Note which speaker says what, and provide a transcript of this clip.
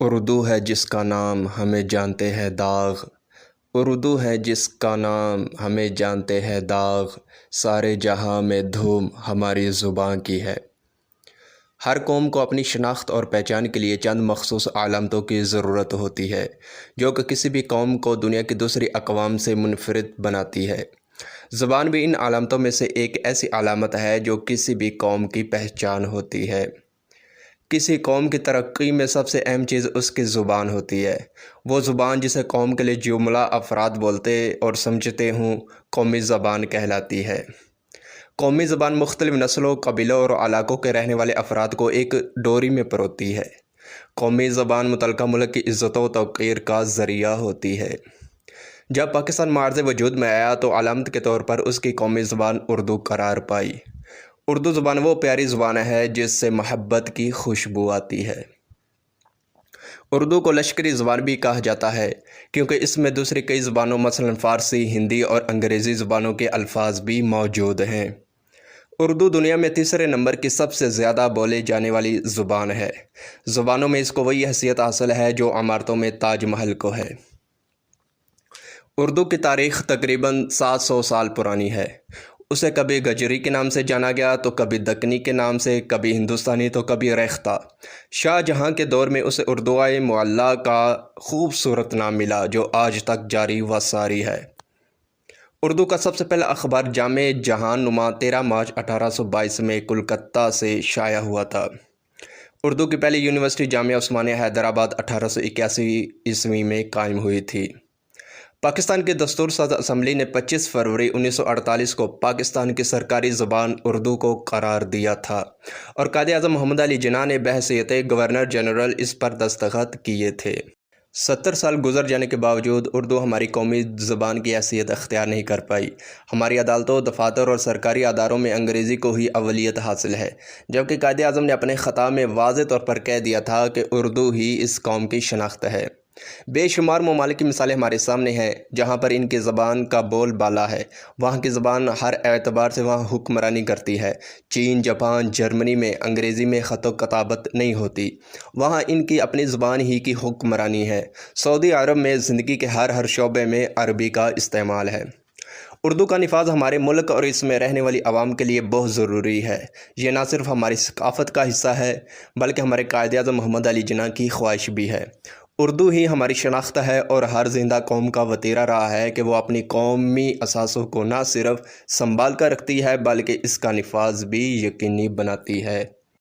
Speaker 1: اردو ہے جس کا نام ہمیں جانتے ہیں داغ، اردو ہے جس کا نام ہمیں جانتے ہیں داغ، سارے جہاں میں دھوم ہماری زبان کی ہے۔ ہر قوم کو اپنی شناخت اور پہچان کے لیے چند مخصوص علامتوں کی ضرورت ہوتی ہے، جو کہ کسی بھی قوم کو دنیا کی دوسری اقوام سے منفرد بناتی ہے۔ زبان بھی ان علامتوں میں سے ایک ایسی علامت ہے جو کسی بھی قوم کی پہچان ہوتی ہے۔ کسی قوم کی ترقی میں سب سے اہم چیز اس کی زبان ہوتی ہے۔ وہ زبان جسے قوم کے لیے جملہ افراد بولتے اور سمجھتے ہوں، قومی زبان کہلاتی ہے۔ قومی زبان مختلف نسلوں، قبیلوں اور علاقوں کے رہنے والے افراد کو ایک ڈوری میں پروتی ہے۔ قومی زبان متعلقہ ملک کی عزت و توقیر کا ذریعہ ہوتی ہے۔ جب پاکستان معرض وجود میں آیا تو علامت کے طور پر اس کی قومی زبان اردو قرار پائی۔ اردو زبان وہ پیاری زبان ہے جس سے محبت کی خوشبو آتی ہے۔ اردو کو لشکری زبان بھی کہا جاتا ہے کیونکہ اس میں دوسری کئی زبانوں مثلاً فارسی، ہندی اور انگریزی زبانوں کے الفاظ بھی موجود ہیں۔ اردو دنیا میں تیسرے نمبر کی سب سے زیادہ بولے جانے والی زبان ہے۔ زبانوں میں اس کو وہی حیثیت حاصل ہے جو عمارتوں میں تاج محل کو ہے۔ اردو کی تاریخ تقریباً 700 سال پرانی ہے۔ اسے کبھی گجری کے نام سے جانا گیا تو کبھی دکنی کے نام سے، کبھی ہندوستانی تو کبھی ریختہ۔ شاہ جہاں کے دور میں اسے اردوئے معلیٰ کا خوبصورت نام ملا جو آج تک جاری و ساری ہے۔ اردو کا سب سے پہلا اخبار جامع جہان نما 13 مارچ 1822 میں کلکتہ سے شائع ہوا تھا۔ اردو کی پہلی یونیورسٹی جامعہ عثمانیہ حیدرآباد 1881 میں قائم ہوئی تھی۔ پاکستان کی دستور ساز اسمبلی نے 25 فروری 1948 کو پاکستان کی سرکاری زبان اردو کو قرار دیا تھا اور قائد اعظم محمد علی جناح نے بحیثیت گورنر جنرل اس پر دستخط کیے تھے۔ 70 سال گزر جانے کے باوجود اردو ہماری قومی زبان کی حیثیت اختیار نہیں کر پائی۔ ہماری عدالتوں، دفاتر اور سرکاری اداروں میں انگریزی کو ہی اولویت حاصل ہے، جبکہ قائد اعظم نے اپنے خطاب میں واضح طور پر کہہ دیا تھا کہ اردو ہی اس قوم کی شناخت ہے۔ بے شمار ممالک کی مثالیں ہمارے سامنے ہیں جہاں پر ان کی زبان کا بول بالا ہے۔ وہاں کی زبان ہر اعتبار سے وہاں حکمرانی کرتی ہے۔ چین، جاپان، جرمنی میں انگریزی میں خط و کتابت نہیں ہوتی، وہاں ان کی اپنی زبان ہی کی حکمرانی ہے۔ سعودی عرب میں زندگی کے ہر شعبے میں عربی کا استعمال ہے۔ اردو کا نفاذ ہمارے ملک اور اس میں رہنے والی عوام کے لیے بہت ضروری ہے۔ یہ نہ صرف ہماری ثقافت کا حصہ ہے بلکہ ہمارے قائد اعظم محمد علی جناح کی خواہش بھی ہے۔ اردو ہی ہماری شناخت ہے اور ہر زندہ قوم کا وتیرہ رہا ہے کہ وہ اپنی قومی اثاثوں کو نہ صرف سنبھال کر رکھتی ہے بلکہ اس کا نفاذ بھی یقینی بناتی ہے۔